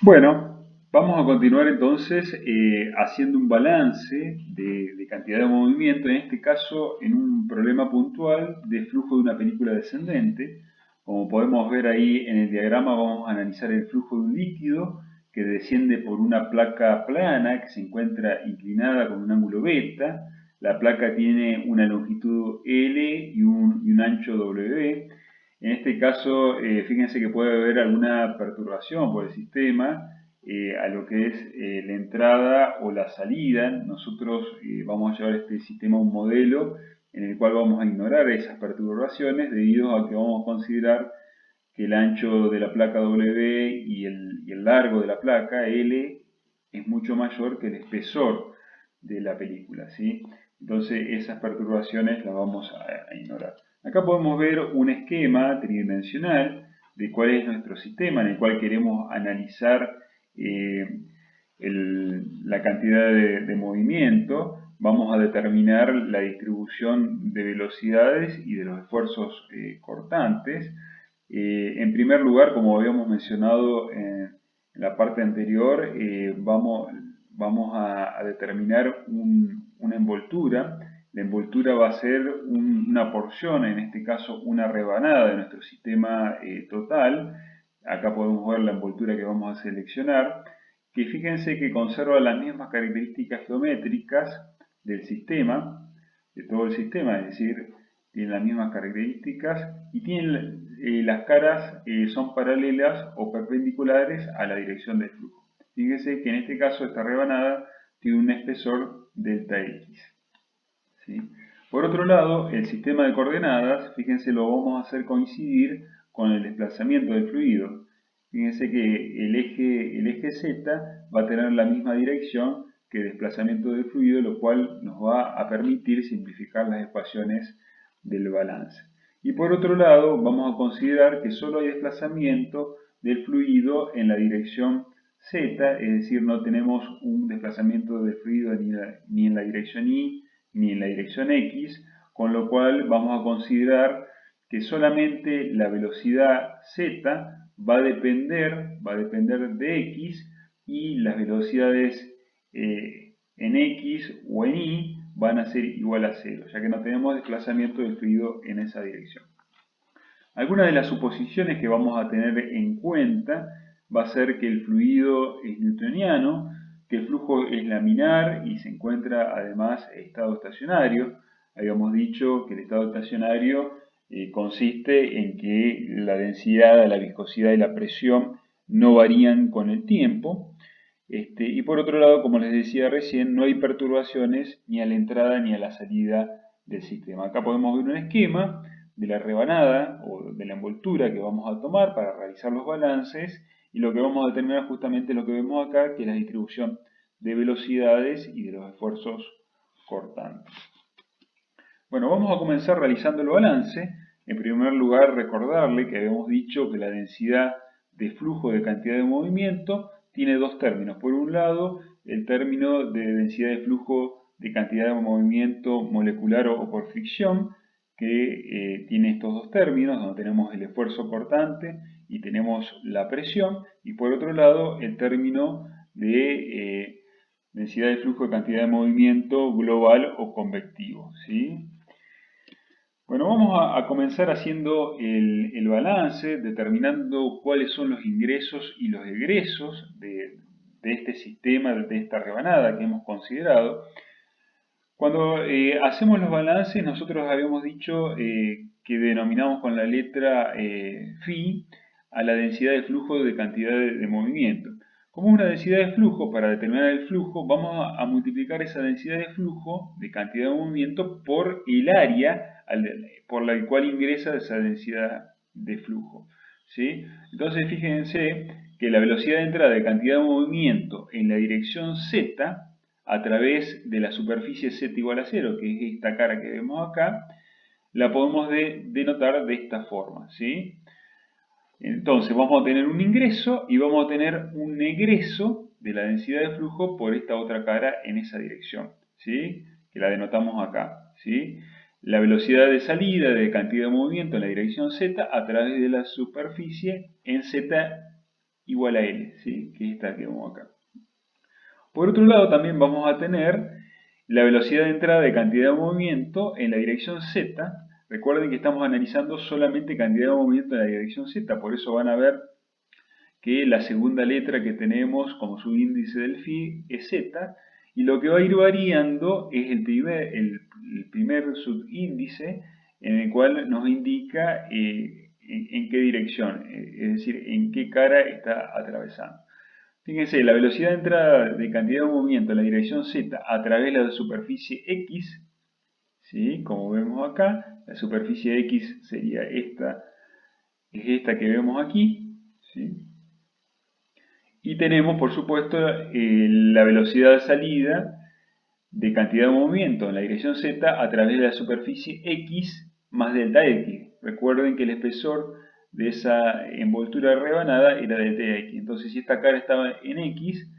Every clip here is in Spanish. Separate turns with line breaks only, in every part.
Bueno, vamos a continuar entonces haciendo un balance de cantidad de movimiento, en este caso en un problema puntual de flujo de una película descendente. Como podemos ver ahí en el diagrama, vamos a analizar el flujo de un líquido que desciende por una placa plana que se encuentra inclinada con un ángulo beta. La placa tiene una longitud L y un ancho W. En este caso, fíjense que puede haber alguna perturbación por el sistema a lo que es la entrada o la salida. Nosotros vamos a llevar este sistema a un modelo en el cual vamos a ignorar esas perturbaciones debido a que vamos a considerar que el ancho de la placa W y el largo de la placa L es mucho mayor que el espesor de la película, ¿sí? Entonces esas perturbaciones las vamos a ignorar. Acá podemos ver un esquema tridimensional de cuál es nuestro sistema en el cual queremos analizar eh, la cantidad de movimiento. Vamos a determinar la distribución de velocidades y de los esfuerzos cortantes. En primer lugar, como habíamos mencionado en la parte anterior, vamos a determinar una envoltura. La envoltura va a ser una porción, en este caso una rebanada de nuestro sistema total. Acá podemos ver la envoltura que vamos a seleccionar, que fíjense que conserva las mismas características geométricas del sistema, de todo el sistema, es decir, tiene las mismas características y tienen las caras son paralelas o perpendiculares a la dirección del flujo. Fíjense que en este caso esta rebanada tiene un espesor delta X. ¿Sí? Por otro lado, el sistema de coordenadas, fíjense, lo vamos a hacer coincidir con el desplazamiento del fluido. Fíjense que el eje Z va a tener la misma dirección que el desplazamiento del fluido, lo cual nos va a permitir simplificar las ecuaciones del balance. Y por otro lado, vamos a considerar que solo hay desplazamiento del fluido en la dirección Z, es decir, no tenemos un desplazamiento del fluido ni en la dirección Y ni en la dirección X, con lo cual vamos a considerar que solamente la velocidad Z va a depender de X y las velocidades en X o en Y van a ser igual a cero, ya que no tenemos desplazamiento del fluido en esa dirección. Algunas de las suposiciones que vamos a tener en cuenta va a ser que el fluido es newtoniano, que el flujo es laminar y se encuentra además en estado estacionario. Habíamos dicho que el estado estacionario consiste en que la densidad, la viscosidad y la presión no varían con el tiempo. Y por otro lado, como les decía recién, no hay perturbaciones ni a la entrada ni a la salida del sistema. Acá podemos ver un esquema de la rebanada o de la envoltura que vamos a tomar para realizar los balances, y lo que vamos a determinar justamente es lo que vemos acá, que es la distribución de velocidades y de los esfuerzos cortantes. Bueno, vamos a comenzar realizando el balance. En primer lugar, recordarle que habíamos dicho que la densidad de flujo de cantidad de movimiento tiene dos términos. Por un lado, el término de densidad de flujo de cantidad de movimiento molecular o por fricción, que tiene estos dos términos, donde tenemos el esfuerzo cortante y tenemos la presión, y por otro lado el término de densidad de flujo de cantidad de movimiento global o convectivo, ¿sí? Bueno, vamos a comenzar haciendo el balance, determinando cuáles son los ingresos y los egresos de este sistema, de esta rebanada que hemos considerado. Cuando hacemos los balances, nosotros habíamos dicho que denominamos con la letra phi a la densidad de flujo de cantidad de movimiento. Como es una densidad de flujo, para determinar el flujo, vamos a multiplicar esa densidad de flujo de cantidad de movimiento por el área por la cual ingresa esa densidad de flujo, ¿sí? Entonces fíjense que la velocidad de entrada de cantidad de movimiento en la dirección Z a través de la superficie Z igual a 0, que es esta cara que vemos acá, la podemos denotar de esta forma, ¿sí? Entonces vamos a tener un ingreso y vamos a tener un egreso de la densidad de flujo por esta otra cara en esa dirección, ¿sí? Que la denotamos acá, ¿sí? La velocidad de salida de cantidad de movimiento en la dirección Z a través de la superficie en Z igual a L, ¿sí? Que es esta que vemos acá. Por otro lado, también vamos a tener la velocidad de entrada de cantidad de movimiento en la dirección Z. Recuerden que estamos analizando solamente cantidad de movimiento en la dirección Z, por eso van a ver que la segunda letra que tenemos como subíndice del phi es Z, y lo que va a ir variando es el primer subíndice en el cual nos indica en qué dirección, es decir, en qué cara está atravesando. Fíjense, la velocidad de entrada de cantidad de movimiento en la dirección Z a través de la superficie X, ¿sí? Como vemos acá, la superficie X sería esta, es esta que vemos aquí, ¿sí? Y tenemos, por supuesto, la velocidad de salida de cantidad de movimiento en la dirección Z a través de la superficie X más delta X. Recuerden que el espesor de esa envoltura rebanada era delta X. Entonces, si esta cara estaba en X,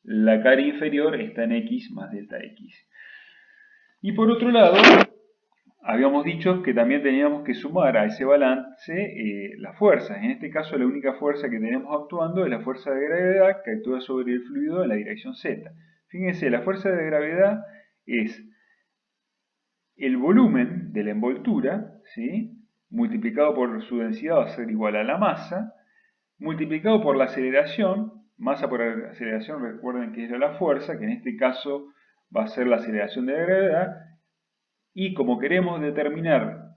la cara inferior está en X más delta X. Y por otro lado, habíamos dicho que también teníamos que sumar a ese balance las fuerzas. En este caso, la única fuerza que tenemos actuando es la fuerza de gravedad que actúa sobre el fluido en la dirección Z. Fíjense, la fuerza de gravedad es el volumen de la envoltura, ¿sí? Multiplicado por su densidad va a ser igual a la masa, multiplicado por la aceleración, masa por aceleración, recuerden que es la fuerza, que en este caso va a ser la aceleración de la gravedad, y como queremos determinar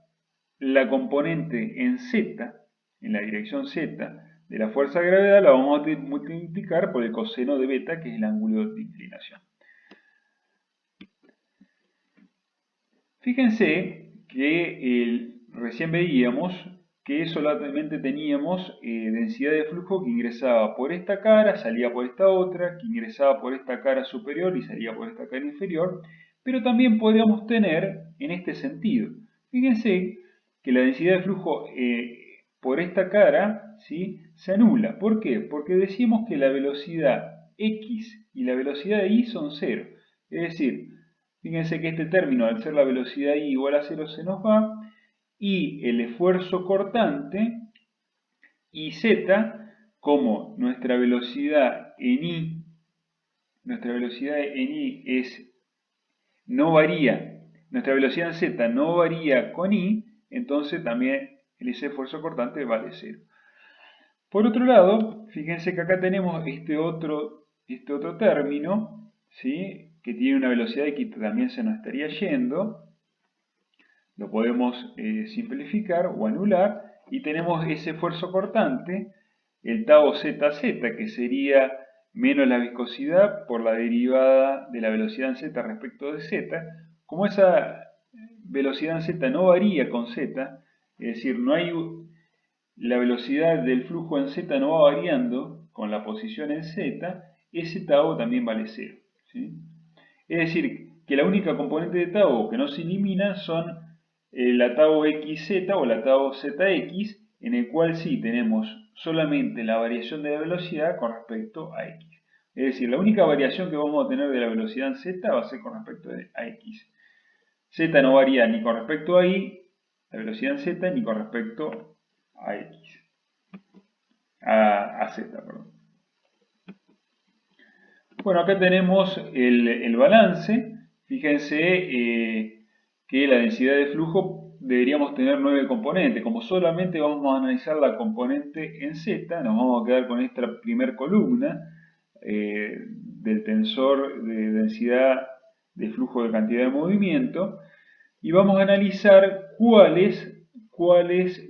la componente en Z, en la dirección Z, de la fuerza de gravedad, la vamos a multiplicar por el coseno de beta, que es el ángulo de inclinación. Fíjense que recién veíamos que solamente teníamos densidad de flujo que ingresaba por esta cara, salía por esta otra, que ingresaba por esta cara superior y salía por esta cara inferior, pero también podríamos tener en este sentido. Fíjense que la densidad de flujo por esta cara, ¿sí?, se anula. ¿Por qué? Porque decimos que la velocidad x y la velocidad y son cero. Es decir, fíjense que este término, al ser la velocidad i igual a 0, se nos va, y el esfuerzo cortante, iz, como nuestra velocidad en i no varía, nuestra velocidad en z no varía con i, entonces también ese esfuerzo cortante vale 0. Por otro lado, fíjense que acá tenemos este otro término, ¿sí?, que tiene una velocidad x que también se nos estaría yendo. Lo podemos simplificar o anular y tenemos ese esfuerzo cortante, el tau ZZ, que sería menos la viscosidad por la derivada de la velocidad en z respecto de z. Como esa velocidad en z no varía con z, es decir, la velocidad del flujo en z no va variando con la posición en z, ese tau también vale 0, ¿sí? Es decir, que la única componente de tau que no se elimina son la tau xz o la tau zx, en el cual sí tenemos solamente la variación de la velocidad con respecto a x. Es decir, la única variación que vamos a tener de la velocidad en z va a ser con respecto a x. Z no varía ni con respecto a y, la velocidad en z, ni con respecto a x. A z, perdón. Bueno, acá tenemos el balance. Fíjense que la densidad de flujo deberíamos tener 9 componentes. Como solamente vamos a analizar la componente en Z, nos vamos a quedar con esta primer columna del tensor de densidad de flujo de cantidad de movimiento, y vamos a analizar cuáles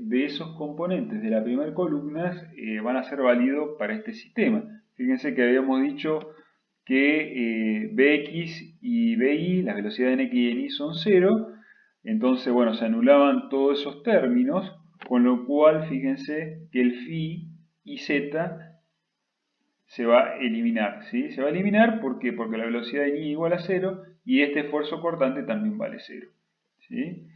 de esos componentes de la primera columna van a ser válidos para este sistema. Fíjense que habíamos dicho que Bx y Bi, las velocidades en x y en y son 0, entonces bueno, se anulaban todos esos términos, con lo cual fíjense que el phi y z se va a eliminar, ¿sí? Se va a eliminar porque la velocidad en y igual a 0 y este esfuerzo cortante también vale 0, ¿sí?